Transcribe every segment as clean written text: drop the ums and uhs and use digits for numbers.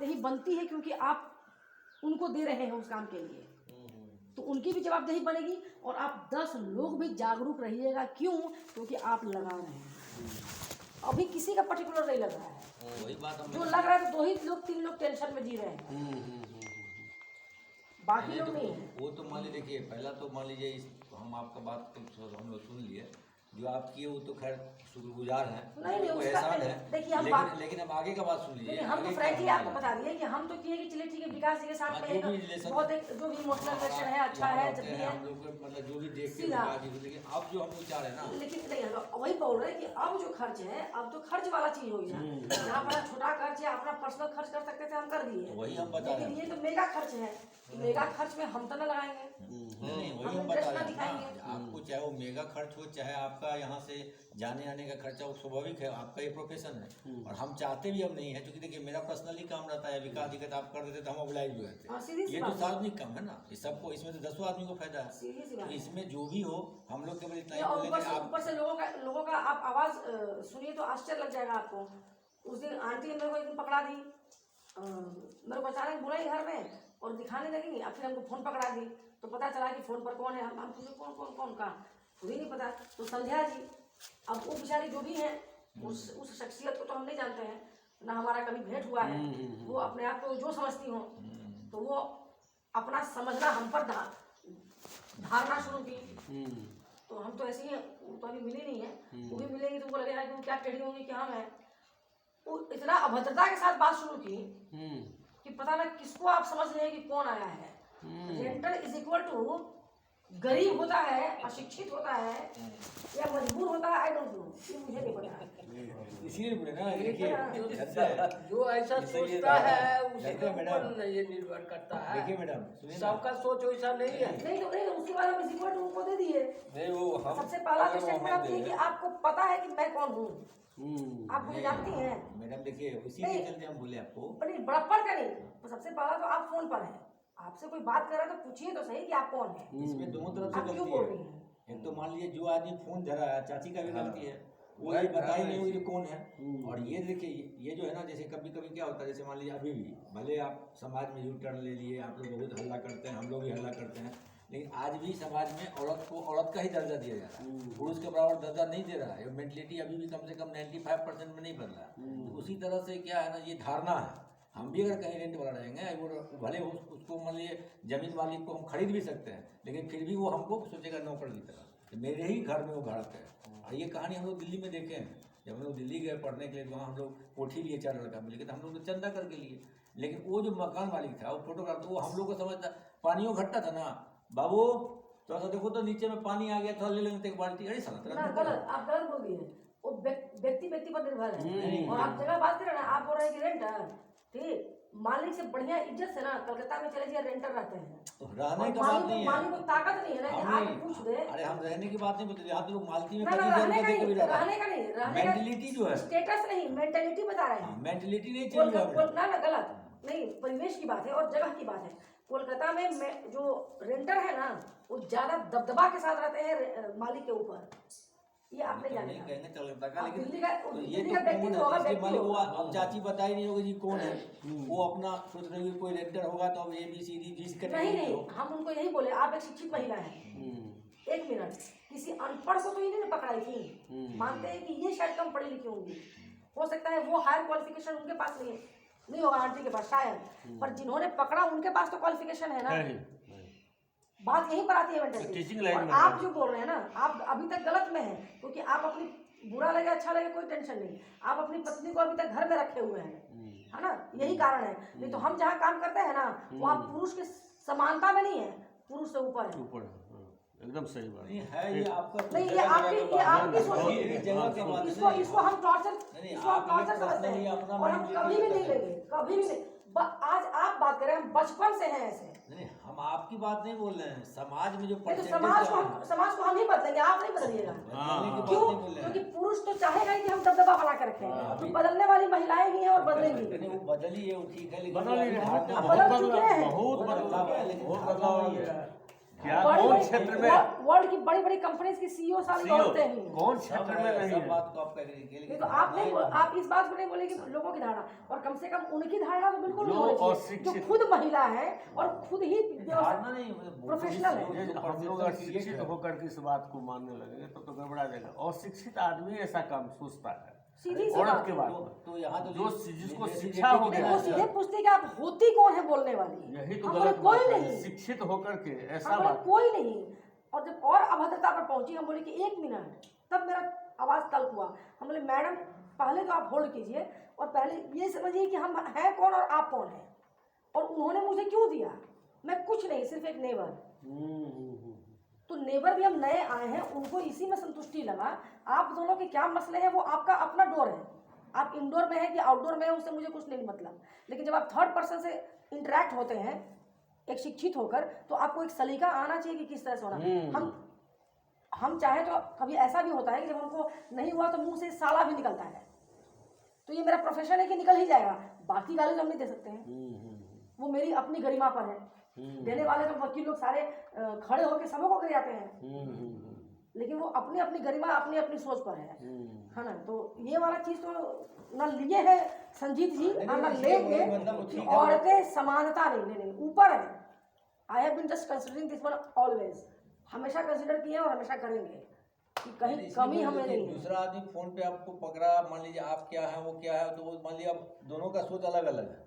जवाबदेही बनती है, क्योंकि आप उनको दे रहे हैं उस काम के लिए, तो उनकी भी जवाबदेही बनेगी। और आप 10 लोग भी जागरूक रहिएगा। क्यों? क्योंकि आप लगा रहे हैं। अभी किसी का पर्टिकुलर नहीं लग रहा है, वही बात जो लग रहा है तो 2 ही लोग 3 लोग टेंशन में जी रहे हैं, बाकी लोग नहीं है। वो तो मान लीजिए, देखिए पहला तो मान लीजिए हम आपका बात तो हम लोग सुन लिए, जो आप किए वो तो खैर शुक्रगुजार हैं, नहीं वो उसका एहसान है। देखिए हम लेकिन अब आगे का बात सुन लीजिए। हम तो फ्रैंकली आपको बता दिए कि हम तो किए कि चलिए ठीक है, विकास जी के साथ में एक बहुत एक जो भी इमोशनल रिलेशन है, अच्छा है, जब भी है हम लोग मतलब जो भी देखते हैं विकास जी को, लेकिन अब जो हम लोग चाह रहे हैं ना, लेकिन नहीं वही बोल रहे हैं कि अब जो खर्च है, अब तो खर्च वाला चीज होगी ना। जहाँ बड़ा छोटा खर्च है, अपना पर्सनल खर्च कर सकते थे, हम कर दिए, वही हम बता रहे लेकिन हैं। ये तो मेगा खर्च है, मेगा खर्च में हम तो न लगाएंगे। नहीं वही हम बता रहे हैं ना, आपको चाहे वो मेगा खर्च हो, चाहे आपका यहाँ से जाने आने का खर्चा, वो स्वाभाविक है, आपका ये प्रोफेशन है। और हम चाहते भी अब नहीं है, क्योंकि देखिए मेरा पर्सनली काम रहता है, विकास जी का आप कर देते तो हम ऑब्लाइज भी रहते। ये तो सार्वजनिक काम है ना, ये सबको, इसमें तो 10 आदमी को फायदा है। तो इसमें जो भी हो, हम लोग केवल इतना ही बोलेंगे। ऊपर से लोगों का आप आवाज सुनिए तो आश्चर्य लग जाएगा आपको। उस दिन आंटी ने मेरे को एक दिन पकड़ा दी, मेरे को अचानक बुलाई घर में और दिखाने लगी, और फिर हमको फोन पकड़ा दी, तो पता चला कि फोन पर कौन है। हम पूछे कौन का, खुद ही नहीं पता। तो संध्या जी, अब वो बेचारी जो भी है, उस शख्सियत को तो हम नहीं जानते हैं ना, हमारा कभी भेंट हुआ है। वो अपने आप को जो समझती हो, तो वो अपना समझना हम पर धारणा शुरू की। तो हम तो ऐसे ही हैं, वो तो अभी मिली नहीं है, वो भी मिलेगी तो उनको लगेगा कि वो क्या टेढ़ी होंगी, क्या हम है। वो इतना अभद्रता के साथ बात शुरू की कि पता ना किसको आप समझ रहे हैं कि कौन आया है। रेंटर इज इक्वल टू गरीब होता है, अशिक्षित होता है, या मजबूर होता है, आई डोंट नो, ये मुझे नहीं पता है। इसीलिए बोले ना, देखिए जो ऐसा सोचता है उसी के ऊपर ये निर्भर करता है। देखिए मैडम, सबका सोच वैसा नहीं है। नहीं तो नहीं, उसके बाद हम इसी को उनको दे दिए। नहीं वो हम सबसे पहला तो स्टेटमेंट आप दिए कि आपको पता है कि मैं कौन हूँ, आप मुझे जानती हैं मैडम। देखिए उसी के चलते हम बोले आपको, नहीं बड़प्पन का नहीं। तो सबसे पहला तो आप फोन पर हैं, आपसे कोई बात कर रहा है तो पूछिए तो सही कि आप कौन हैं। इसमें दोनों तरफ आप से क्यों गलती बोल है। रही हैं? एक तो मान लीजिए जो आदमी फोन धरा है, चाची का भी गलती है, वो ये बता ही नहीं होगी कौन है। और ये देखिए, ये जो है ना, जैसे कभी कभी क्या होता है, जैसे मान लीजिए अभी भी भले आप समाज में यू टर्न ले लिए, आप लोग बहुत हल्ला करते हैं, हम लोग भी हल्ला करते हैं, लेकिन आज भी समाज में औरत को औरत का ही दर्जा दिया जा रहा है, पुरुष के बराबर दर्जा नहीं दे रहा है। मेंटलिटी अभी भी कम से कम 95% में नहीं बदला। तो उसी तरह से क्या है ना, ये धारणा है। हम भी अगर कहीं रेंट वाला रहेंगे, वो भले उसको मान लीजिए जमीन मालिक को हम खरीद भी सकते हैं, लेकिन फिर भी वो हमको सोचेगा नौकर की तरह, तो मेरे ही घर में वो घर है। और ये कहानी हम लोग दिल्ली में देखे हैं। जब हम लोग दिल्ली गए पढ़ने के लिए, वहाँ हम लोग कोठी लिए 4 लड़का मिले, लेकिन हम लोग तो चंदा करके लिए। लेकिन वो जो मकान मालिक था, वो फोटोग्राफ, तो वो हम लोग को समझता, पानियों घटता था ना, बाबू थोड़ा सा देखो तो नीचे में पानी आ गया, थोड़ा ले लेंगे एक बाल्टी, अरे साला गलत, आप गलत बोल दिए। वो व्यक्ति पर निर्भर है। और आप जगह बात करें ना, आप बोल रहे हैं कि रेंटर, ठीक, मालिक से बढ़िया इज्जत से ना कलकत्ता में चले जाइए, रेंटर रहते हैं, तो रहने की बात नहीं है, मालिक को ताकत नहीं है ना कि आप पूछ दे। अरे हम रहने की बात नहीं बोलते, यहाँ तो लोग मालती में रहने का नहीं, मेंटलिटी जो है, स्टेटस नहीं, मेंटेलिटी बता रहे हैं। मेंटलिटी नहीं चेंज हुआ ना गलत नहीं, परिवेश की बात है और जगह की बात है। कोलकाता में जो रेंटर है ना, वो ज्यादा दबदबा के साथ रहते हैं मालिक के ऊपर, ये आपने जाना नहीं कहेंगे चलता का, लेकिन दिल्ली का तो ये दिल्ली तो का व्यक्ति कौन होगा, है जिसके मालिक, वो व्यक्ति अब चाची बता ही नहीं होगी जी कौन है। वो अपना सोच रही है कोई रेंटर होगा तो अब ABCD जिस नहीं, हम उनको यही बोले, आप एक शिक्षित महिला हैं, 1 मिनट, किसी अनपढ़ को तो इन्होंने पकड़ाई थी, मानते हैं कि ये शायद कम पढ़ी लिखी होंगी, हो सकता है वो हायर क्वालिफिकेशन उनके पास नहीं होगा आंटी के पास शायद, पर जिन्होंने पकड़ा उनके पास तो क्वालिफिकेशन है ना। बात यहीं पर आती है मेंटलिटी। और आप जो बोल रहे हैं ना, आप अभी तक गलत में हैं, क्योंकि आप अपनी, बुरा लगे अच्छा लगे कोई टेंशन नहीं, आप अपनी पत्नी को अभी तक घर में रखे हुए हैं, है ना, यही कारण है। नहीं तो हम जहाँ काम करते हैं ना, वहाँ पुरुष की समानता में नहीं है, पुरुष से ऊपर है। एकदम सही बात है। ये आपका नहीं, ये आपकी सोच, इसको हम टॉर्चर समझते हैं और हम कभी भी नहीं लेंगे, कभी भी नहीं। आज आप बात करें, हम बचपन से हैं ऐसे। नहीं, हम आपकी बात नहीं बोल रहे हैं, समाज में जो तो समाज को हम ही बदलेंगे, आप नहीं बदलिएगा। क्यों? क्योंकि पुरुष तो चाहेगा ही कि हम दबदबा बना कर रखें, तो बदलने वाली महिलाएं ही हैं और बदलेंगी। वो बदली है, वो ठीक है, लेकिन बदल चुके हैं, बहुत बदलाव है, लेकिन बहुत बदलाव है। क्या कौन क्षेत्र में वर्ल्ड की बड़ी बड़ी कंपनीज की सीईओ सारी औरतें ही हैं। कौन क्षेत्र में नहीं सब है? बात को आप कह रही नहीं तो आप नहीं आप इस बात को नहीं बोले कि लोगों की धारणा, और कम से कम उनकी धारणा तो बिल्कुल नहीं जो होनी चाहिए अशिक्षित- जो खुद महिला है और खुद ही धारणा नहीं मतलब प्रोफेशनल है। ये हम लोग अगर शिक्षित होकर के इस बात को मानने लगेंगे तो गड़बड़ा जाएगा। अशिक्षित आदमी ऐसा काम सोचता है सीधी सी औरत बात के है। बात तो, में। तो यहाँ तो जो जिसको जैसे शिक्षा हो देखिए गया वो है, सीधे पूछते कि आप होती कौन है बोलने वाली। यही तो हम बोले गलत कोई बात है। नहीं, शिक्षित होकर के ऐसा हम बोले बात कोई नहीं। और जब और अभद्रता पर पहुंची हम बोले कि 1 मिनट, तब मेरा आवाज तल्ख हुआ। हम बोले मैडम पहले तो आप होल्ड कीजिए और पहले ये समझिए कि हम हैं कौन और आप कौन हैं, और उन्होंने मुझे क्यों दिया। मैं कुछ नहीं, सिर्फ एक नेबर। तो नेबर भी हम नए आए हैं, उनको इसी में संतुष्टि लगा। आप दोनों के क्या मसले हैं वो आपका अपना डोर है, आप इंडोर में हैं कि आउटडोर में हैं उससे मुझे कुछ नहीं मतलब। लेकिन जब आप थर्ड पर्सन से इंटरेक्ट होते हैं एक शिक्षित होकर, तो आपको एक सलीका आना चाहिए कि किस तरह से होना। हम चाहे तो कभी ऐसा भी होता है कि जब हमको नहीं हुआ तो मुंह से साला भी निकलता है, तो ये मेरा प्रोफेशन है कि निकल ही जाएगा। बाकी गाली तो हम नहीं दे सकते हैं, वो मेरी अपनी गरिमा पर है। देने वाले तो वकील लोग सारे खड़े होकर सबों को गिराते हैं, लेकिन वो अपनी अपनी गरिमा अपनी अपनी सोच पर है ना। तो ये वाला चीज तो ना लिए है संजीत जी और ना लेंगे कि औरतें समानता नहीं ऊपर है। I have been just considering this one always, हमेशा कंसिडर किए और हमेशा करेंगे कि कहीं कमी हमें नहीं है। दूसरा आदमी फोन पे आपको पकड़ा, मान लीजिए आप क्या है वो क्या है, तो वो मान लीजिए अब दोनों का सोच अलग अलग है।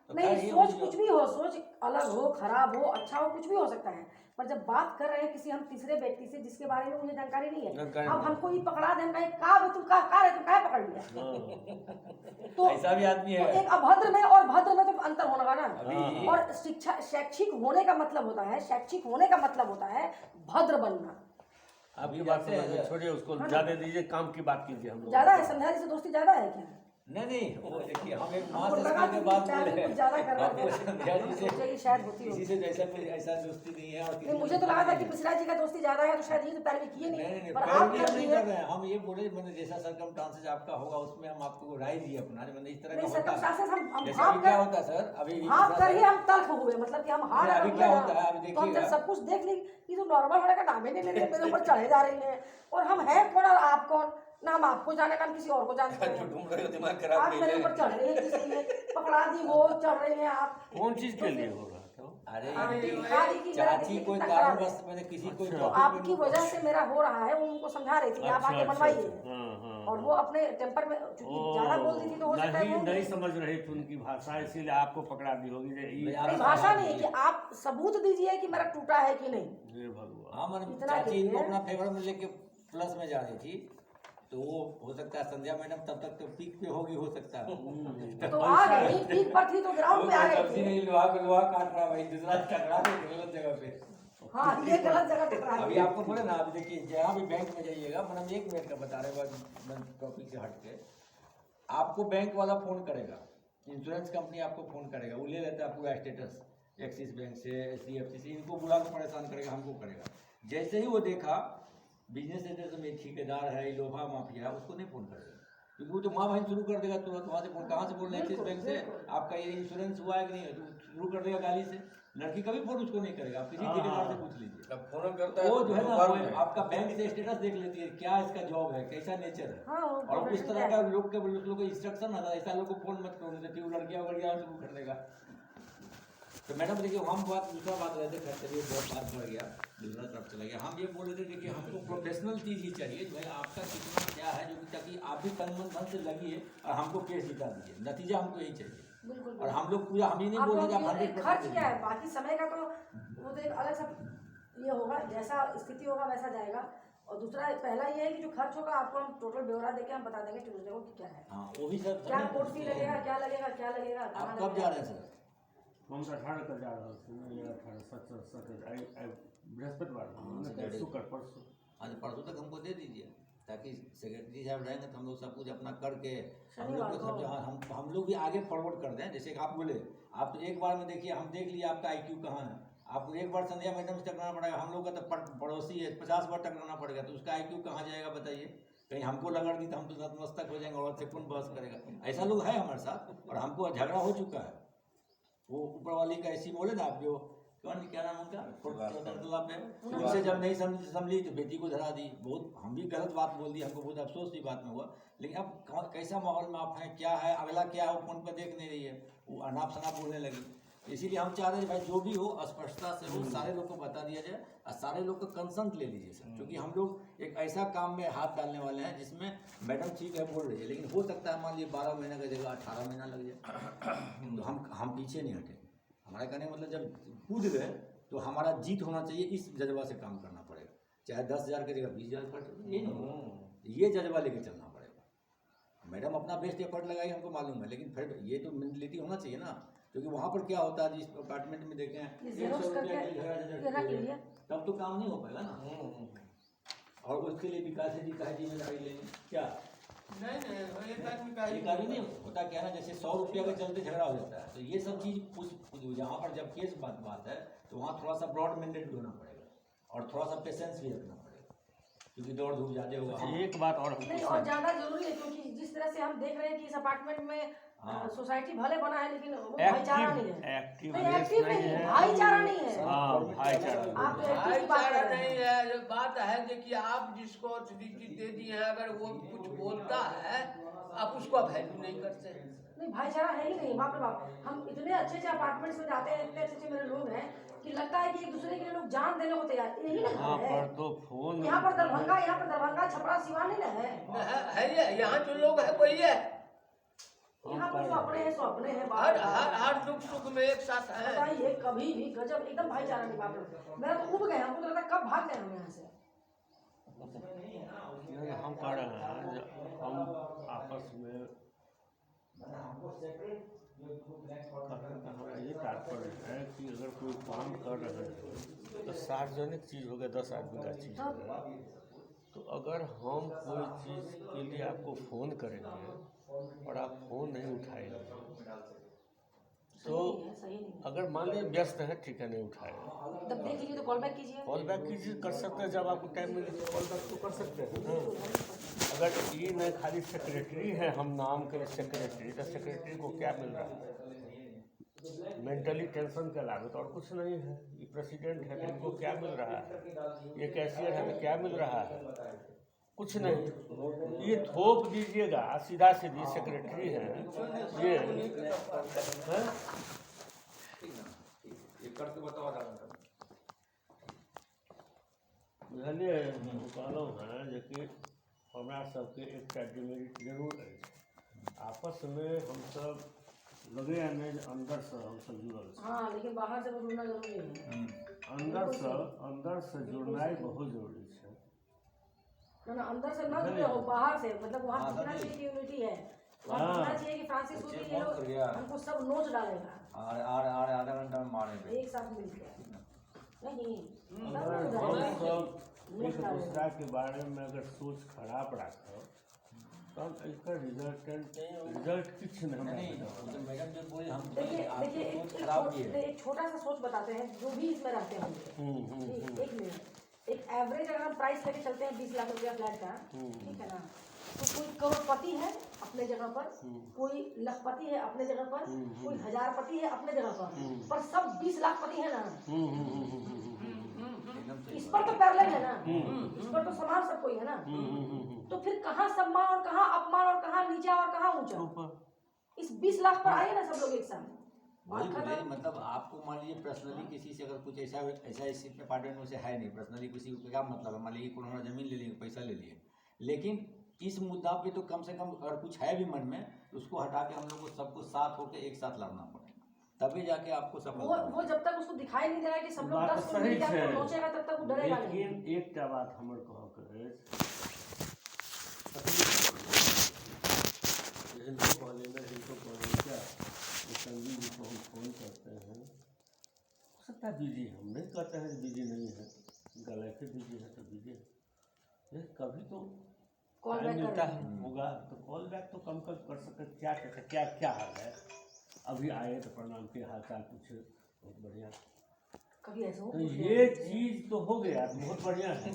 तो नहीं, खैर ये सोच वो कुछ भी हो, सोच अलग हो, खराब हो, अच्छा हो, कुछ भी हो सकता है। पर जब बात कर रहे हैं किसी हम तीसरे व्यक्ति से जिसके बारे में मुझे जानकारी नहीं है, अब हमको ये पकड़ा दे, हम कहें का बे तुम का रे तुम काहे पकड़ लिया, तो ऐसा भी आदमी तो है। एक अभद्र में और भद्र में तो अंतर होगा ना। अभी- और शिक्षा शैक्षिक होने का मतलब होता है, शैक्षिक होने का मतलब होता है भद्र बनना। आपकी बात समझ छोड़िए, उसको ज्यादा दीजिए, काम की बात कीजिए। हम लोग ज्यादा है संध्या जी से दोस्ती ज्यादा है क्या? नहीं वो देखिए हम एक माँ हमको से लगा के कि बाद चाहे बोले कुछ ज्यादा कर रहे आपको थे। संध्या जी से सोचा कि शायद होती किसी होगी। से जैसा कोई ऐसा दोस्ती नहीं है। और नहीं, मुझे तो लगा था कि मिश्रा जी का दोस्ती ज्यादा है तो शायद ये तो पहले किए नहीं पर पैरवी आप हम नहीं दिए। कर रहे हैं। हम ये बोले मैंने जैसा सरकमस्टांसेस आपका होगा उसमें हम आपको राय दिए अपना, मैंने इस तरह नहीं, का होता है। circumstances हम जैसे भाप अभी क्या कर- होता है सर, अभी भाप कर ही हम तल्ख हुए, मतलब कि हम हार नहीं, अभी कर क्या हुए होता ना। है, अभी तो हम जब देखिएगा। सब कुछ देख ली कि तो नॉर्मल होने का नाम ही नहीं ले रही है, मेरे ऊपर चढ़े जा रही है। और हम हैं कौन और आप कौन, ना हम आपको जाने ना हम किसी और को जानते हैं। ढूंढ रहे हो, दिमाग खराब आप नहीं मेरे है। ऊपर चढ़ रहे हैं, किसी ने पकड़ा दी, वो चढ़ रही हैं आप। कौन चीज के लिए हो रहा था? अरे हाँ, ये दिखा दी कि मेरा चाची दिखी कोई कितना खराब है। कारणवश मैंने किसी को तो आपकी वजह से मेरा हो रहा है, वो उनको समझा रही थी कि आप आके बनवाइए। और वो अपने टेम्पर में चूंकि ज्यादा बोल दी थी तो हो सकता है नहीं वो नहीं समझ रही थी उनकी भाषा, इसीलिए आपको पकड़ा दी होगी। नहीं, भाषा नहीं कि आप सबूत दीजिए कि मेरा टूटा है कि नहीं। हे भगवान। हाँ मैंने इतना चाची इनको कीजिए। अपना फेवर में लेके प्लस में जा रही थी, तो वो हो सकता है संध्या मैडम तब तक तो पीक पे होगी, हो सकता है। तो आ गई, पीक पर थी तो ग्राउंड पे आ गई थी। नहीं लोहा को लोहा काट रहा भाई, दूसरा टकरा के गलत जगह पे। हाँ, ये गलत जगह टकरा अभी गई। आपको बोले ना, अभी देखिए जहाँ भी बैंक में जाइएगा, मैडम 1 मिनट का बता रहे हैं टॉपिक से हट के, आपको बैंक वाला फोन करेगा, इंश्योरेंस कंपनी आपको फोन करेगा, वो ले लेता है पूरा स्टेटस, एक्सिस बैंक से, HDFC से, इनको बुला के परेशान करेगा, हमको करेगा। जैसे ही वो देखा बिजनेस एड्रेस में ठेकेदार है, लोहा माफिया है, उसको नहीं फोन करेगा, क्योंकि वो तो माँ बहन शुरू कर देगा तुरंत। वहाँ से फोन कहाँ से बोल रहे हैं? एक्सिस बैंक से, आपका ये इंश्योरेंस हुआ है कि नहीं है, तो शुरू कर देगा गाली से। लड़की कभी फोन उसको नहीं करेगा, आप किसी ठेकेदार से पूछ लीजिए। जब फोन करता है वो जो है ना, दोपहर वो में। आपका बैंक से स्टेटस देख लेती है, क्या इसका जॉब है, कैसा नेचर है, हाँ, वो और उस profession तरह क्या का लोग को इंस्ट्रक्शन आता है, ऐसा लोग को फोन मत करो, नहीं तो वो लड़कियां वगैरह शुरू कर देगा। तो मैडम देखिए, हम दूसरा बात रहते खैर चलिए बहुत बात बढ़ गया, दूसरा तरफ चला गया। हम ये बोल रहे थे देखिए, हमको प्रोफेशनल चीज़ ही चाहिए, जो है आपका कितना क्या है, जो कि ताकि आप भी तन मन धन से लगिए और हमको केस जिता दीजिए, नतीजा हमको यही चाहिए। बिल्कुल। और हम लोग पूरा, हम ही नहीं आप बोल रहे कि आप लोग ये 100% खर्च क्या है, बाकी समय का तो वो तो एक अलग सा ये होगा, जैसा स्थिति होगा वैसा जाएगा। और दूसरा पहला ये है कि जो खर्च होगा आपको हम टोटल ब्यौरा देके हम बता देंगे ट्यूजडे को कि क्या है, हाँ वो भी सब क्या कोर्ट फी लगेगा, क्या लगेगा, क्या लगेगा, आप कहाँ कब जा रहे हैं सर? हम 18 का जा रहा था, बृहस्पतिवार, शुक्र परसों। आज परसों तक हमको दे दीजिए, ताकि सेक्रेटरी साहब रहेंगे तो हम लोग सब कुछ अपना करके हम लोग को सब हम लोग भी आगे फॉरवर्ड कर दें। जैसे आप बोले, आप तो एक बार में देखिए, हम देख लिए आपका IQ कहाँ है, आपको एक बार संध्या मैडम से टकराना पड़ेगा, हम लोग का तो पड़ोसी है, 50 बार टकराना पड़ेगा, तो उसका IQ कहाँ जाएगा बताइए? कहीं हमको लगा दी तो हम तो नतमस्तक हो जाएंगे, और से कौन बहस करेगा? ऐसा लोग है हमारे साथ, और हमको झगड़ा हो चुका है। वो ऊपर वाली का ऐसी बोले ना, आप जो कौन क्या नाम उनका तालाब पे, उनसे जब नहीं संभली तो बेटी को धरा दी। बहुत हम भी गलत बात बोल दी, हमको बहुत अफसोस की बात में हुआ। लेकिन अब कैसा माहौल में आप हैं, क्या है अगला क्या है, वो फोन पर देख नहीं रही है, वो अनाप शनाप बोलने लगी। इसीलिए हम चाह रहे हैं भाई जो भी हो स्पष्टता से हो, सारे लोग को बता दिया जाए और सारे लोग का कंसंट ले लीजिए सर, क्योंकि हम लोग एक ऐसा काम में हाथ डालने वाले हैं जिसमें मैडम ठीक है बोल रही है, लेकिन हो सकता है मान लीजिए 12 महीने का जगह 18 महीना लग जाए। तो हम पीछे नहीं हटे। हमारा कहने का मतलब जब कूद गए तो हमारा जीत होना चाहिए, इस जज्बा से काम करना पड़ेगा। चाहे 10,000 की जगह 20,000 पर ये नहीं, ये जज्बा लेके चलना पड़ेगा। मैडम अपना बेस्ट एफर्ट लगाई हमको मालूम है, लेकिन फिर ये तो मेंटलिटी होना चाहिए ना, क्योंकि वहाँ पर क्या होता है जिस अपार्टमेंट में देखें 100 रुपया तब तो काम नहीं हो पाएगा ना। और उसके लिए विकास जी का जिम्मेदारी लेंगे क्या? नहीं एक आदमी नहीं होता क्या ना, जैसे 100 रुपया के चलते झगड़ा हो जाता है। तो ये सब चीज़ जहाँ पर जब केस बात है तो वहाँ थोड़ा सा ब्रॉड मैंडेट भी होना पड़ेगा और थोड़ा सा पेशेंस भी रखना पड़ेगा, क्योंकि दौड़ धूप ज़्यादा होगा। एक बात और नहीं, और ज़्यादा जरूरी है, क्योंकि जिस तरह से हम देख रहे हैं कि इस अपार्टमेंट में सोसाइटी भले बना है लेकिन वो भाईचारा नहीं है। एक्टिव नहीं, भाईचारा नहीं है। आप तो एक्टिव की बात कर रहे हैं। नहीं है, जो बात है देखिए, आप जिसको ऑथोरिटी दे दी है, अगर वो कुछ बोलता है आप उसको वैल्यू नहीं करते। नहीं, भाईचारा है ही नहीं, बाप रे बाप। हम इतने अच्छे अपार्टमेंट्स में जाते हैं, इतने अच्छे मेरे लोग हैं कि लगता है कि एक दूसरे के लिए लोग जान देने को तैयार। यही ना है तो फोन यहाँ पर दरभंगा छपरा सिवान नहीं ना है यहाँ जो लोग है वही है। यहाँ पर जो अपने हैं सो अपने हैं। हर दुख सुख में एक साथ है। बताइए, कभी भी गजब एकदम भाईचारा नहीं। बाप रे, मेरा तो उब गए, हमको तो लगता कब भाग गए हम यहाँ से। हम कह रहे हैं हम आपस में हमारा ये तात्पर्य है कि अगर कोई काम कर रहे हैं तो सार्वजनिक चीज़ हो गया, 10 आदमी का चीज़ हो गया। तो अगर हम कोई चीज़ के लिए आपको फ़ोन करेंगे और आप फ़ोन नहीं उठाएंगे तो अगर मान लीजिए व्यस्त है, ठीक है, नहीं उठाएंगे तब देख लीजिए तो कॉल बैक कीजिए। कॉल बैक कीजिए, कर सकते हैं। जब आपको टाइम मिले तो कॉल बैक तो कर सकते हैं ना। अगर ये नहीं खाली सेक्रेटरी है, हम नाम के सेक्रेटरी, तो सेक्रेटरी को क्या मिल रहा है? मेंटली टेंशन का लागत और कुछ नहीं है। ये प्रेसिडेंट है तो इनको क्या मिल रहा है? ये कैशियर है तो क्या मिल रहा है? कुछ नहीं। ये थोप दीजिएगा, सीधा सीधी सेक्रेटरी है ये करके बताओ बुझलिए। कहलहुँ हैं जे कि हमरा सबके एकटा डिमेरिट जरूर अछि, आपस में हम सब लगे हैं नहीं अंदर से हम सब जुड़ल छी। हाँ, लेकिन बाहर से जुड़ना जरूरी है। अंदर से जुड़नाई बहुत जरूरी है ना, अंदर से न जुड़े हो, बाहर से। मतलब वहाँ दिखना चाहिए कि यूनिटी है, वहाँ दिखना चाहिए कि फ्रांसिस को भी ये लोग हमको सब नोच डालेगा आधा घंटा में मारेंगे एक साथ मिलकर। नहीं, एक दूसरा के बारे में अगर सोच खराब रखो तब इसका रिजल्ट कुछ नहीं। मैडम जो बोले हम देखिए एक छोटा सा सोच बताते हैं जो भी इसमें रहते होंगे। एक मिनट, एक एवरेज अगर हम प्राइस लेके चलते हैं 20 लाख रुपया फ्लैट का, ठीक है ना, तो कोई करोड़पति है अपने जगह पर, कोई लखपति है अपने जगह पर, कोई हजारपति है अपने जगह पर सब 20 लाखपति है ना। इस पर तो पैरेलल है ना, इस पर तो समान सब कोई है ना। तो फिर कहाँ सम्मान और कहाँ अपमान और कहाँ नीचा और कहाँ ऊंचा? इस 20 लाख पर आइए ना सब लोग एक साथ। मतलब आपको मान लीजिए पर्सनली किसी से अगर कुछ ऐसा इस अपार्टमेंट में से है नहीं, पर्सनली किसी को क्या मतलब है, मान लीजिए उन्होंने जमीन ले ली, पैसा ले लिए, लेकिन इस मुद्दा पे तो कम से कम अगर कुछ है भी मन में तो उसको हटा के हम लोग को सबको साथ होकर एक साथ लड़ना पड़ेगा, तभी जाके आपको सफलता। वो जब तक उसको दिखाई नहीं दे रहा है कि सब लोग 10 मिनट पहुंचेगा तब तक वो डरेगा नहीं। लेकिन एक बात हमर कह के क्या संजीव जी को हम फोन करते हैं, हो सकता है बिजी, हम नहीं कहते हैं बिजी नहीं है, गलत बिजी है तो बिजी है, कभी तो कॉल बैक मिलता है होगा तो कॉल बैक तो कम कर सकते। क्या कहते क्या हाल है, अभी आए तो प्रणाम के हाल चाल पूछे, बहुत बढ़िया। कभी ऐसा हो तो ये चीज तो हो गया, बहुत बढ़िया है,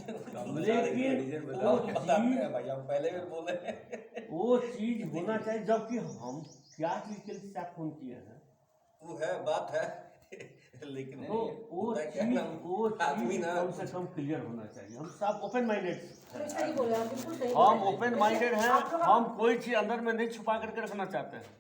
लेकिन वो चीज होना चाहिए। जबकि हम क्या चीज के लिए फोन किए हैं, वो है बात है लेकिन तो वो आदमी ना कम से कम क्लियर होना चाहिए। हम सब ओपन माइंडेड, सही बोले आप, बिल्कुल सही हम बोले। ओपन माइंडेड हैं, आप लोग- हम कोई चीज अंदर में नहीं छुपा करके रखना चाहते हैं।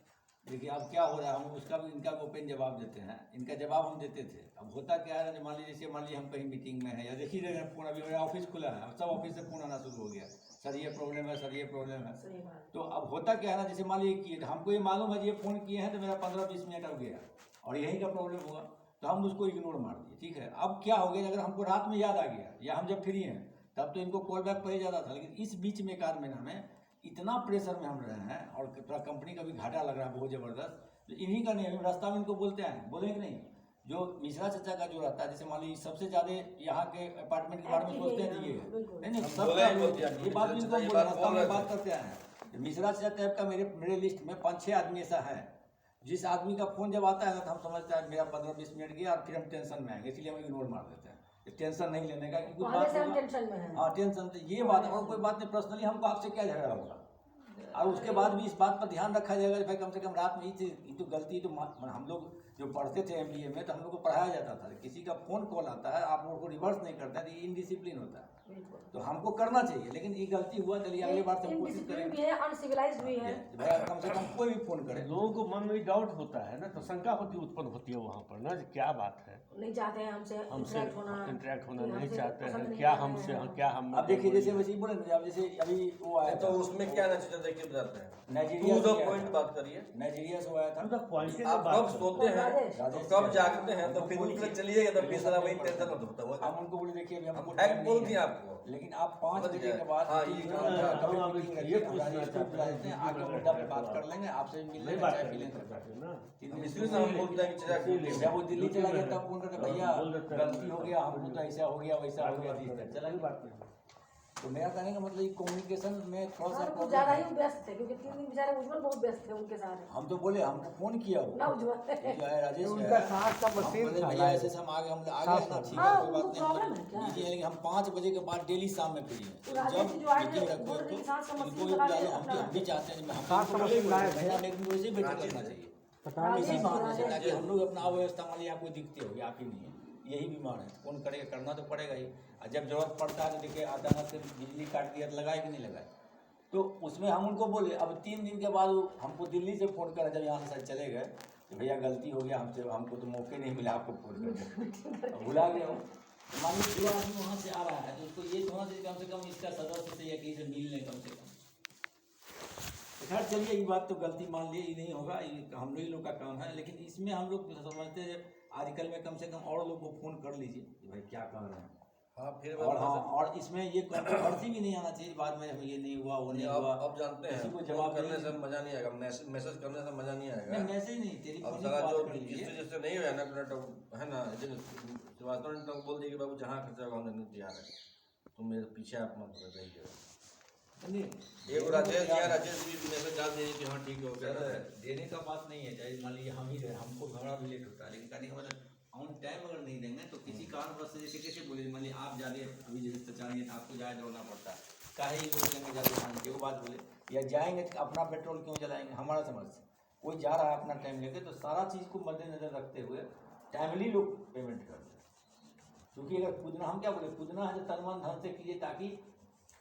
देखिए अब क्या हो रहा है, हम उसका भी इनका भी ओपन जवाब देते हैं। इनका जवाब हम देते थे, अब होता क्या है, मान लीजिए जैसे मान लीजिए हम कहीं मीटिंग में है या देखिए रहे हैं फोन, अभी मेरा ऑफिस खुला है, अब सब ऑफिस से फोन आना शुरू हो गया, सर ये प्रॉब्लम है, सर ये प्रॉब्लम है। सही बात। तो अब होता क्या है ना, जैसे मान लीजिए किए, हमको ये मालूम है ये फ़ोन किए हैं तो मेरा 15-20 मिनट अब गया और यहीं का प्रॉब्लम हुआ, तो हम उसको इग्नोर मार दिए, ठीक है। अब क्या हो गया, अगर हमको रात में याद आ गया या हम जब फ्री हैं तब तो इनको कॉल बैक पड़े जाता था, लेकिन इस बीच में एक आध महीना में इतना प्रेशर में हम रहे हैं और थोड़ा कंपनी का भी घाटा लग रहा है बहुत ज़बरदस्त, तो इन्हीं का नहीं, हम रास्ता में इनको बोलते हैं, बोलेंगे नहीं। जो मिश्रा चाचा का जो रहता है, जैसे मान लीजिए सबसे ज़्यादा यहाँ के अपार्टमेंट के बारे में सोचते हैं ये नहीं सब ये बात भी इनको बोले, रास्ता में बात करते हैं। मिश्रा चाचा टाइप का मेरे लिस्ट में 5-6 आदमी ऐसा है, जिस आदमी का फ़ोन जब आता है ना तो हम समझते हैं मेरा 15-20 मिनट गया और फिर हम टेंशन में आएंगे, इसलिए हम इग्नोर मार देते हैं। टेंशन नहीं लेने का, क्योंकि पहले से हम टेंशन में हैं। हाँ टेंशन तो ये बात है, और कोई बात नहीं, पर्सनली हमको आपसे क्या झगड़ा होगा, और उसके बाद भी इस बात पर ध्यान रखा जाएगा कि भाई कम से कम रात में ये तो गलती तो हम लोग जो पढ़ते थे MBA में, तो हम लोग को पढ़ाया जाता था, किसी का फ़ोन कॉल आता है आप लोगों को रिवर्स नहीं करते हैं तो ये इनडिसिप्लिन होता है, तो हमको करना चाहिए, लेकिन ये गलती हुआ, चलिए अगली बार से हम कोशिश इनडिसिप्लिन भी करेंगे है, अनसिविलाइज्ड भी है। भाई कम से कम कोई भी फ़ोन करे। लोगों को मन में डाउट होता है ना, तो शंका उत्पन्न होती है वहाँ पर ना, कि क्या बात है, नहीं चाहते हैं हमसे इंटरेक्ट होना नहीं हमसे चाहते पसंद हैं, नहीं क्या करते हमसे हैं। क्या हम। अब देखिए जैसे वैसे ही बोले ना, अब जैसे अभी वो आया तो था उसमें क्या नतीजा देखिए बताते हैं, नाइजीरिया टू द से आया पॉइंट था। बात करिए। नाइजीरिया से वो आया था, आप कब सोते हैं तो कब जागते हैं, तो फिर उठ कर चलिएगा, तो फिर सारा वही टेंशन होता है। हम उनको बोले देखिए अभी हमको हम टाइम फैक्ट नहीं बोल है। दिए आपको, लेकिन आप 5 बजे के बाद हाँ, कभी ये मीटिंग रखिए, हमारी स्टॉप बुला लेते हैं, आगे मुद्दा पे बात कर लेंगे, आपसे भी मिल लेंगे, चाय पी लेंगे। हम इसलिए तो हम बोलते हैं कि चला जब वो दिल्ली चला गया तब फोन करके भैया गलती हो गया, हमको तो ऐसा हो गया वैसा हो गया, चला गया। तो मेरा कहने का मतलब ये कम्युनिकेशन में थोड़ा सा कुछ प्रॉब्लम ज्यादा है। ही व्यस्त थे, क्योंकि 3 दिन बेचारे उज्जवल बहुत व्यस्त थे उनके साथ। हम तो बोले हमको फोन किया वो ना उज्जवल जो है राजेश उनका है, साथ का हम मशीन बोले था भैया ऐसे से हम आगे हम आ गए ना, ठीक है हाँ, कोई उनको बात प्रॉब्लम नहीं, है क्या? लीजिए, लेकिन हम 5 बजे के बाद डेली शाम में फ्री हैं, तो राजेश जब जी जो आए थे, मीटिंग रखो बोल रहे थे साथ का तो मशीन इनको लगा बुला के लो, अपना हम भी चाहते हैं हम साथ का मशीन लाए भैया एक दिन वैसे ही बैठक करना चाहिए, इसी बहाने से, ताकि हम लोग अपना अव्यवस्था मान लीजिए आपको दिखती होगी, आप ही नहीं है, यही बीमार है, कौन करेगा, करना तो पड़ेगा ही, और जब जरूरत पड़ता है तो देखिए अचानक से बिजली काट दिया तो लगाए कि नहीं लगाए, तो उसमें हम उनको बोले। अब 3 दिन के बाद हमको दिल्ली से फ़ोन करा, जब यहाँ से शायद चले गए, तो भैया गलती हो गया हमसे, हमको तो मौके नहीं मिला आपको फ़ोन करके, भुला गया हूँ। मान लीजिए जो आदमी वहाँ से आ रहा है तो उसको ये होना चाहिए कम से कम इसका सदस्य से या किसी से मिल लें कम से कम। खैर चलिए, ये बात तो गलती मान लिए, ये नहीं होगा, ये हम लोग का काम है, लेकिन इसमें हम लोग समझते हैं आजकल में कम से कम और लोग को फ़ोन कर लीजिए कि भाई क्या कह रहे हैं, हाँ फिर और हाँ, और इसमें ये कंट्रोवर्सी भी नहीं आना चाहिए बाद में ये नहीं हुआ वो नहीं हुआ। अब जानते हैं किसी को फोन जवाब करने से नहीं- मजा नहीं आएगा, मैसेज करने से मजा नहीं आएगा। नहीं मैसेज नहीं, तेरी अब फोन सारा बात जो कर लीजिए। जिससे नहीं हुआ ना है ना, श्रीवास्तव ने तो बोल दिया कि बाबू जहाँ खर्चा होगा हम देने तैयार है, तुम मेरे पीछे आप मत रहिए। नहीं, एक राजेश जी मैसेज डाल दिए कि हाँ ठीक है हो गया। देने का बात नहीं है, चाहे मान लीजिए हम ही रहे, हमको घबरा भी लेट होता है, लेकिन कहने का मतलब ऑन टाइम अगर नहीं देंगे तो किसी कारणवश से, जैसे कैसे बोले मान लीजिए आप जाने अभी जैसे चचा रही है आपको जाए दौड़ना पड़ता है, काहे ही लोग लेंगे जाते खाने वो बात बोले, या जाएंगे तो अपना पेट्रोल क्यों जलाएंगे, हमारा समझ से कोई जा रहा है अपना टाइम लेके, तो सारा चीज़ को मद्देनजर रखते हुए टाइमली लोग पेमेंट कर दें, क्योंकि अगर कूदना, हम क्या बोले, कूदना है तो तन मन धन से कीजिए ताकि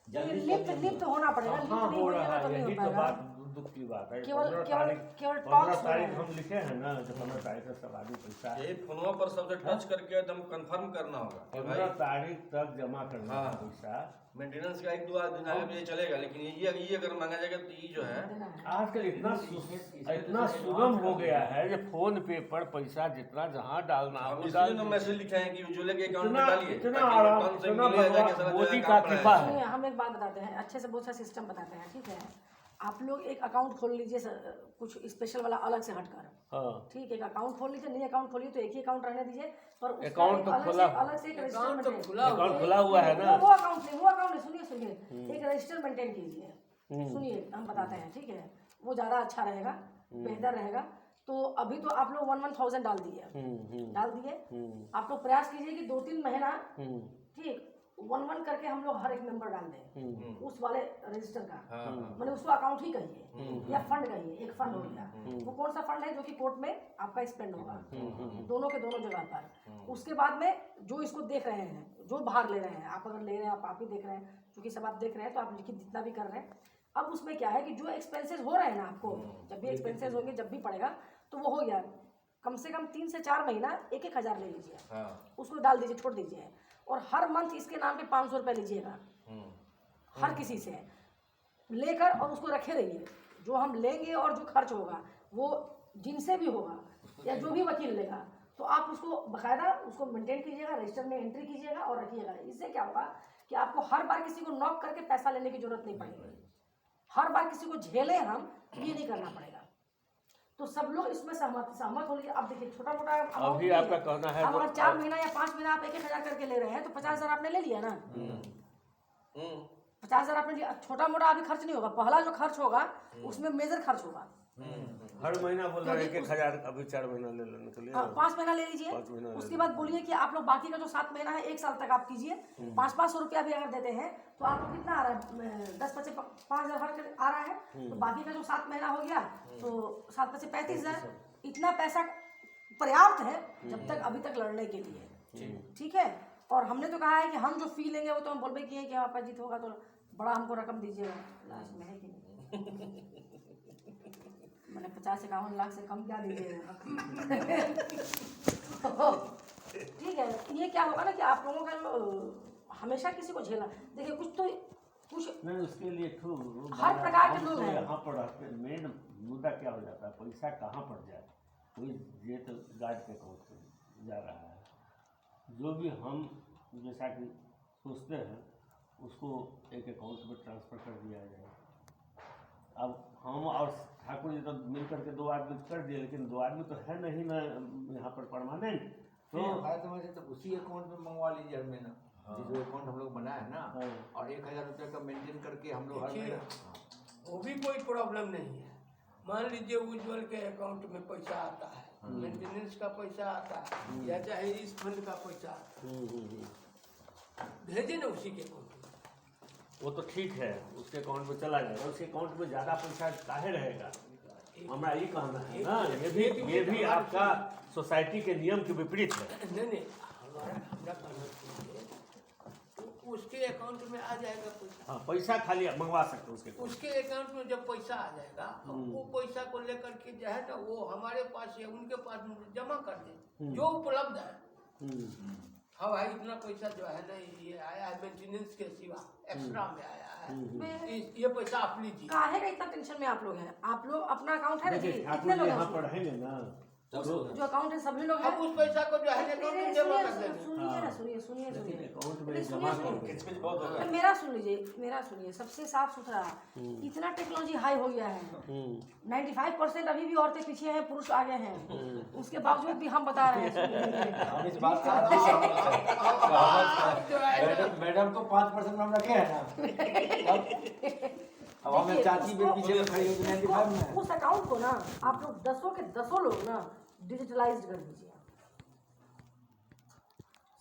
जल्दी से लिफ्ट जल्दी लिफ्ट होना पड़ेगा, लिफ्ट हाँ नहीं हो होगा रहा तो है, नहीं हो यही तो पाएगा। बात दुख की बात है। केवल 15 टॉक्स तारीख हम लिखे हैं ना, जो 15 तारीख से सब आदमी पैसा यही फोनों पर सबसे टच करके एकदम कंफर्म करना होगा कि 15 तारीख तक जमा करना है हाँ। पैसा। मेंटेनेंस का 1-2 दिन आगे पीछे चलेगा, लेकिन ये अगर मांगा जाएगा तो ये जो है आजकल इतना सुगम हो गया है कि फोन पे पर पैसा जितना जहाँ डालना हम हो इसलिए डाल ना मैसेज लिखे हैं कि उज्ज्वला के अकाउंट में इतना डालिए, इतना ताकि आराम, रिटर्न से इतना मिले जाके सारा मोदी जगह का काम कृपा पड़े। है। सुनिए, हम एक बात बताते हैं, अच्छे से बहुत सा सिस्टम बताते हैं, ठीक है। आप लोग एक अकाउंट खोल लीजिए कुछ स्पेशल वाला अलग से हटकर, हाँ ठीक है, एक अकाउंट खोल लीजिए, नहीं अकाउंट खोलिए तो एक ही अकाउंट रहने दीजिए, पर उसका अकाउंट एक तो अलग खुला- से अलग से एक रजिस्टर अकाउंट तो मेंटेन- खुला अकाउंट खुला हुआ है ना। वो अकाउंट नहीं, सुनिए सुनिए, एक रजिस्टर मेंटेन कीजिए, सुनिए हम बताते हैं, ठीक है, वो ज़्यादा अच्छा रहेगा, बेहतर रहेगा। तो अभी तो आप लोग 1,000 डाल दिए, आप लोग प्रयास कीजिए कि 2-3 महीना, ठीक, 1-1 करके हम लोग हर एक नंबर डाल दें उस वाले रजिस्टर का, हाँ हाँ मैंने उसको अकाउंट ही कहिए या फंड कहिए, एक फंड हो गया। वो कौन सा फंड है जो कि कोर्ट में आपका स्पेंड होगा दोनों के दोनों जगह पर। उसके बाद में जो इसको देख रहे हैं, जो भाग ले रहे हैं, आप अगर ले रहे हैं आप ही देख रहे हैं, क्योंकि सब आप देख रहे हैं तो आप लिखित जितना भी कर रहे हैं। अब उसमें क्या है कि जो एक्सपेंसेस हो रहे हैं ना, आपको जब भी एक्सपेंसेस होंगे, जब भी पड़ेगा तो वो हो गया। कम से कम 3 से 4 महीना 1-1 हज़ार ले लीजिए, हाँ उसको डाल दीजिए, छोड़ दीजिए। और हर मंथ इसके नाम पे 500 रुपये लीजिएगा हर किसी से लेकर, और उसको रखे रहिए। जो हम लेंगे और जो खर्च होगा वो जिनसे भी होगा या जो भी वकील लेगा, तो आप उसको बाकायदा उसको मेंटेन कीजिएगा, रजिस्टर में एंट्री कीजिएगा और रखिएगा। इससे क्या होगा कि आपको हर बार किसी को नॉक करके पैसा लेने की जरूरत नहीं पड़ेगी, हर बार किसी को झेले हम ये नहीं करना पड़ेगा। तो सब लोग इसमें सहमत होंगे। अब देखिए छोटा मोटा अभी आपका कहना है अगर 4 महीना या 5 महीना आप 1-1 हज़ार करके ले रहे हैं तो 50,000 आपने ले लिया ना। 50,000 आपने लिया, छोटा मोटा अभी खर्च नहीं होगा। पहला जो खर्च होगा उसमें मेजर खर्च होगा। हर महीना बोल रहे हैं 1-1 हज़ार, अभी 4 महीना ले लेने के लिए 5 महीना ले लीजिए। 5 महीना उसके बाद बोलिए कि आप लोग बाकी का जो 7 महीना है 1 साल तक आप कीजिए। 500 रुपया भी अगर देते हैं तो आपको कितना आ रहा है, 10-5 5,000 हर आ रहा है। तो बाकी का जो 7 महीना हो गया तो 7-5 35,000, इतना पैसा पर्याप्त है जब तक अभी तक लड़ने के लिए। ठीक है। और हमने तो कहा है कि हम जो फी लेंगे वो तो हम बोलबे किए कि आपका जीत होगा तो बड़ा हमको रकम दीजिएगा। लास्ट में है कि नहीं, मैंने 50-51 लाख से कम क्या दीजिएगा। ठीक है। ये क्या होगा ना कि आप लोगों का जो हमेशा किसी को झेला, देखिए कुछ नहीं, उसके लिए हर प्रकार के लोग हैं। यहाँ पर मेन मुद्दा क्या हो जाता है, पैसा कहाँ पर जाए। कोई ये तो गार्ड के अकाउंट में जा रहा है, जो भी हम जैसा कि सोचते हैं उसको एक अकाउंट में ट्रांसफ़र कर दिया जाए। अब हम और ठाकुर जी तो मिल करके 2 आदमी कर दिए, लेकिन 2 आदमी तो है नहीं ना यहाँ पर परमानेंट। तो तो उसी अकाउंट में मंगवा लीजिए हर महीना, जो अकाउंट हम लोग बनाए हैं ना, और 1,000 रुपये का मेंटेन करके हम लोग हर महीना। वो भी कोई प्रॉब्लम नहीं है। मान लीजिए उज्ज्वल के अकाउंट में पैसा आता है, मेंटेनेंस का पैसा आता है, या चाहे इस फंड का पैसा आता है, भेजे ना उसी के अकाउंट में। वो तो ठीक है, उसके अकाउंट में चला जाएगा। उसके अकाउंट में ज़्यादा पैसा काहे रहेगा, हमारा ये कहना है ना। ये भी आपका सोसाइटी के नियम के विपरीत है। नहीं, हमारा कहना चाहिए तो उसके अकाउंट में आ जाएगा पैसा। हाँ, पैसा खाली मंगवा सकते हो उसके अकाउंट में जब पैसा आ जाएगा वो पैसा को लेकर के जो है ना वो हमारे पास या उनके पास जमा कर दे जो उपलब्ध है। हाँ भाई, इतना पैसा जो है ना ये आया है मेंटेनेंस के सिवा एक्स्ट्रा में आया है, ये पैसा आप लीजिए। काहे का इतना टेंशन में आप लोग हैं? आप लोग अपना अकाउंट है ना जी, ठाकुर कितने जी लोग यहाँ हैं पर रहेंगे ना, जो अकाउंट है सभी लोग हैं। अब उस पैसा को जो है ना अकाउंट में जमा कर देंगे। सुनिए ना, सुनिए अकाउंट में सुनिए, जमा सुनिए। एक्सपेंस बहुत होगा। तो मेरा सुनिए, सबसे साफ सुथरा इतना टेक्नोलॉजी हाई हो गया है। 95% अभी भी औरतें पीछे हैं, पुरुष आगे हैं, उसके बावजूद भी हम बता रहे हैं। हम इस बात मैडम तो 5% हम रखे हैं ना। अब हमें चाची भी पीछे में खड़ी होगी 95 में। उस अकाउंट को ना आप लोग 10 के 10 लोग ना डिजिटलाइज्ड कर दीजिए।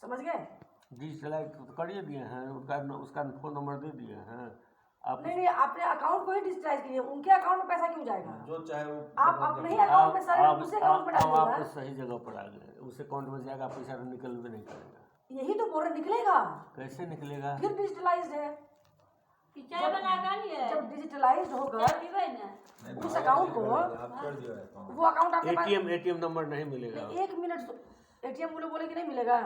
समझ गए? डिजिटलाइज कर दिए हैं, उसका फ़ोन नंबर दे दिए हैं आप। नहीं, अपने अकाउंट को ही डिजिटलाइज कीजिए। उनके अकाउंट में पैसा क्यों जाएगा? जो चाहे वो आप अपने ही अकाउंट में सारे दूसरे अकाउंट में आप डालिएगा। सही जगह पर आ गए। उस अकाउंट में जाएगा, पैसा तो निकल भी नहीं करेगा। यही तो बोल रहे निकलेगा, कैसे निकलेगा? फिर डिजिटलाइज्ड है। चाय बना कर लिए जब डिजिटलाइज्ड होगा पीबे ना उस अकाउंट को, आप कर दियो है। वो अकाउंट आपके पास एटीएम नंबर नहीं मिलेगा। 1 मिनट एटीएम बोले कि नहीं मिलेगा,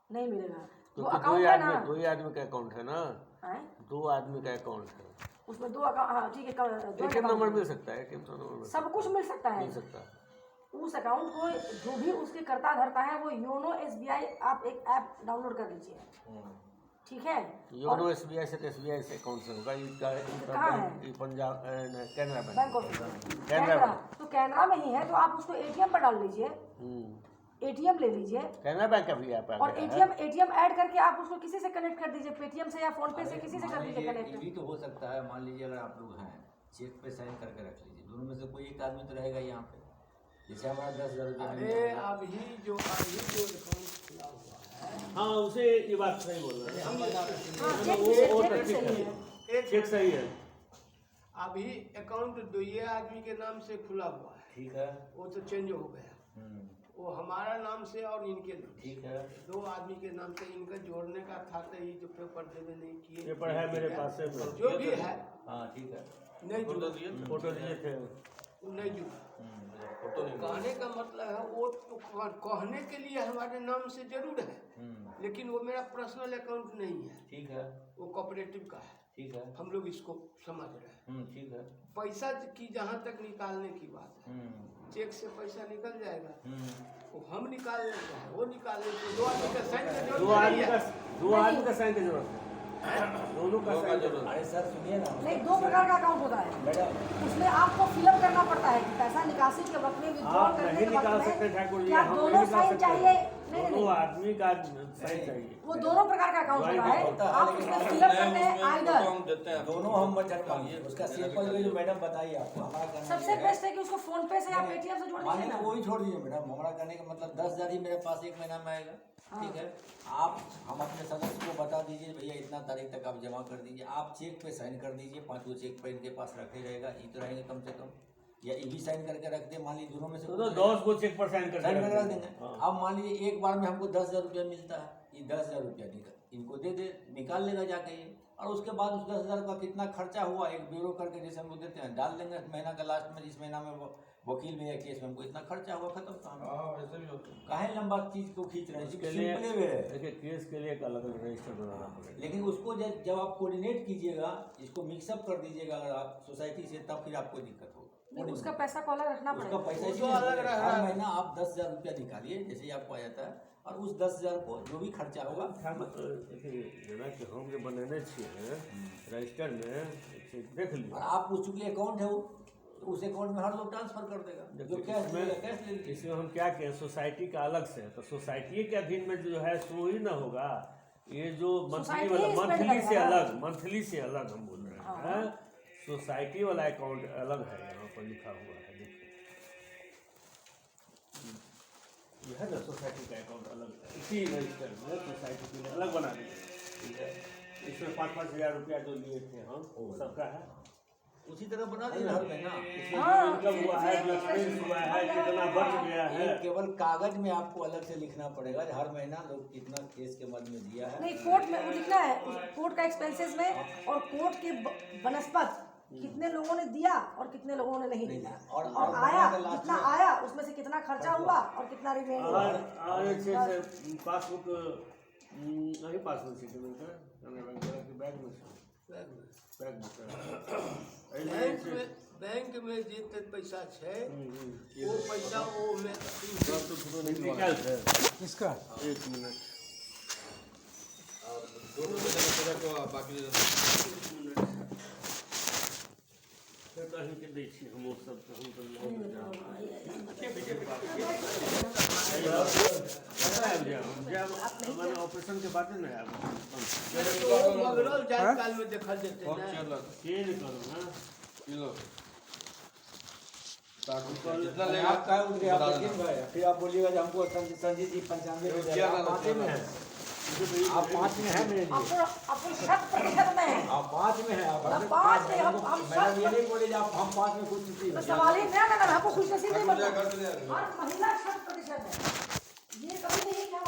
नहीं मिलेगा। तो वो दो अकाउंट ही है ना, आदमी, 2 ही आदमी का अकाउंट है ना, हैं? 2 आदमी का अकाउंट है। उसमें 2 अकाउंट, हाँ ठीक है, एटीएम नंबर मिल सकता है, एटीएम नंबर सब कुछ मिल सकता है। मिल सकता है। उस अकाउंट को जो भी उसके करता धरता है वो योनो SBI आप एक ऐप डाउनलोड कर लीजिए, ठीक है? योनो SBI से SBI से अकाउंट से होगा। कहाँ है? ये पंजाब कैनरा बैंक ऑफ कैनरा कैनरा, तो कैनरा में ही है तो आप उसको ATM पर डाल लीजिए, ATM ले लीजिए कैनरा बैंक का भी ऐप है। और ATM ऐड करके आप उसको किसी से कनेक्ट कर दीजिए, पेटीएम से या फोन पे से किसी से कर दीजिए ये कनेक्ट। भी तो हो सकता है। मान लीजिए अगर आप लोग हैं, चेक पे साइन करके रख लीजिए, दोनों में से कोई एक आदमी तो रहेगा यहाँ पे। जैसे हमारा 10,000 रुपये अरे अभी जो अकाउंट खुला हुआ है हाँ उसे ये बात सही बोल रहे हैं। हाँ, वो चेक तो ठीक है, एक चेक सही है। अभी अकाउंट दो ये आदमी के नाम से खुला हुआ है, ठीक है। वो तो चेंज हो गया, वो हमारा नाम से और इनके नाम से, ठीक है। दो आदमी के नाम से इनका जोड़ने का था, तो ये जो पेपर देवे नहीं किए, पेपर है मेरे पास है, जो भी है हाँ ठीक है। नहीं फोटो जुड़ा, दिए फोटो दिए थे। नहीं जुड़ा। फोटो नहीं कहने का मतलब है वो तो कहने के लिए हमारे नाम से जरूर है, लेकिन वो मेरा पर्सनल अकाउंट नहीं है, ठीक है। वो कोऑपरेटिव का है। ठीक है। हम लोग इसको समझ रहे हैं। ठीक है। पैसा की जहाँ तक निकालने की बात है, चेक से पैसा निकल जाएगा, वो हम निकाल लेते हैं, वो निकाल लेते हैं, दो आदमी का साइन की जरूरत नहीं है। दो आदमी का साइन की जरूरत है, दोनों का साइन की जरूरत है। अरे सर सुनिए ना। नहीं, दो प्रकार का अकाउंट होता है मैडम उसमें आपको फिलअप करना पड़ता है कि पैसा निकासी के वक्त में आप विड्रॉल करने नहीं के निकाल वक्त सकते में ठाकुर जी, क्या हम दोनों नहीं निकाल साइन सकते। चाहिए? नहीं दोनों नहीं, आदमी का साइन चाहिए। वो दोनों प्रकार का अकाउंट होता है, होता है, आप लेकिन उसमें हम फिलअप करते हैं आइदर। हम देते हैं दोनों हम बजट मांगिए। उसका सिंपल वे जो मैडम बताइए आपको, हमारा कहना सबसे ये है- बेस्ट है कि उसको फोन पे से या पेटीएम से जोड़ मानिए दीजिए ना, ना। वो ही छोड़ दीजिए मैडम। हमारा कहने का मतलब 10,000 ही मेरे पास एक महीना में आएगा, ठीक है। आप हम अपने सदस्य को बता दीजिए भैया इतना तारीख तक आप जमा कर दीजिए, आप चेक पे साइन कर दीजिए, 5 चेक पे इनके पास रखे रहेगा, ईद रहेंगे कम से कम, या ये भी साइन करके रख दे। मान लीजिए दोनों में से तो कुछ 10 को चेक पर साइन कर साइन करके रख देंगे। हाँ। अब मान लीजिए एक बार में हमको 10,000 रुपया मिलता है, ये 10,000 रुपया इनको दे दे, निकाल लेगा जाके ये, और उसके बाद उस 10,000 का कितना खर्चा हुआ एक ब्यूरो करके जैसे हम लोग देते हैं डाल देंगे महीना का लास्ट में, जिस महीना में वो वकील में या केस में हमको इतना खर्चा हुआ, खत्म काम। ऐसे भी होता है। काहे लंबा चीज को खींच रहे हैं, इसके लिए सिंपल वे है। देखिए केस के लिए एक अलग रजिस्टर बनाना पड़ेगा। लेकिन उसको जब आप कोऑर्डिनेट कीजिएगा, इसको मिक्सअप कर दीजिएगा अगर आप सोसाइटी से, तब फिर आपको दिक्कत होगी। नहीं, उसका पैसा को अलग रखना उसका पड़ेगा। पैसा वो तो इसलिए अलग रह रहा हर है। महीना आप 10,000 रुपया निकालिए जैसे ही आपको आ जाता है, और उस 10,000 को जो भी खर्चा होगा देखिए जेना कि हम जो बनेने छियै रजिस्टर में से देख और लियो। आप उस चूंकि अकाउंट है वो, तो उस अकाउंट में हर लोग ट्रांसफर कर देगा, जो कैश मिलेगा कैश ले लीजिए। इसमें हम क्या कहें सोसाइटी का अलग से, तो सोसाइटी के अधीन में जो है सो ही ना होगा। ये जो मंथली सोसाइटी वाला ही इसमें मंथली से अलग हम बोल रहे हैं, सोसाइटी वाला अकाउंट अलग है, यहाँ पर लिखा हुआ है देखिए, ये है ना सोसाइटी का अकाउंट अलग है, इसी रजिस्टर में सोसाइटी के लिए अलग बना दिया, ठीक है। इसमें 5-5 हज़ार रुपया जो लिए थे हम वो सबका है, उसी तरह बना दीजिए हर महीना। इसमें जो इनकम हुआ है, जो एक्सपेंस हुआ है, कितना बच गया है। ये केवल कागज में आपको अलग से लिखना पड़ेगा हर महीना लोग कितना केस के मद में दिया है। नहीं, कोर्ट में वो लिखना है, कोर्ट का एक्सपेंसेस में, और कोर्ट के बनस्पत कितने लोगों ने दिया और कितने लोगों ने नहीं दिया, और आया महीने के लास्ट कितना में- आया, उसमें से कितना खर्चा हुआ और कितना रिमेन हुआ। और अच्छे से पासबुक अभी पासबुक स्टेटमेंट है बैग में बैंक में जितने पैसा है वो पैसा वो में निकाल है। इसका 1 मिनट दोनों में देना पड़ेगा तो बाकी दे देना। फिर कहीं के दै छी हम सब तो हम तो आबि जाएब मैंने ऑपरेशन के बाद ना आब मगरल जाए काल में देखल जेते बहुत ना। चल के नहीं करूँ हाँ किलो जितना जितना लेगा लेगा आप कहा उतने आप बता लेकिन देना। भाई, फिर आप बोलिएगा कि हमको संजीत जी 95 में क्या आप 5 में हैं, आप 5 में हैं मेरे लिए, अपन 100% में है, आप 5 में हैं, आप हम 5 में, हम मैडम ये नहीं बोले कि आप हम 5 में खुश नसीब तो हैं। सवाल ही नहीं, हमको खुश नसीब नहीं घर बनता। ले जा। हर महिला 100% है, ये कभी नहीं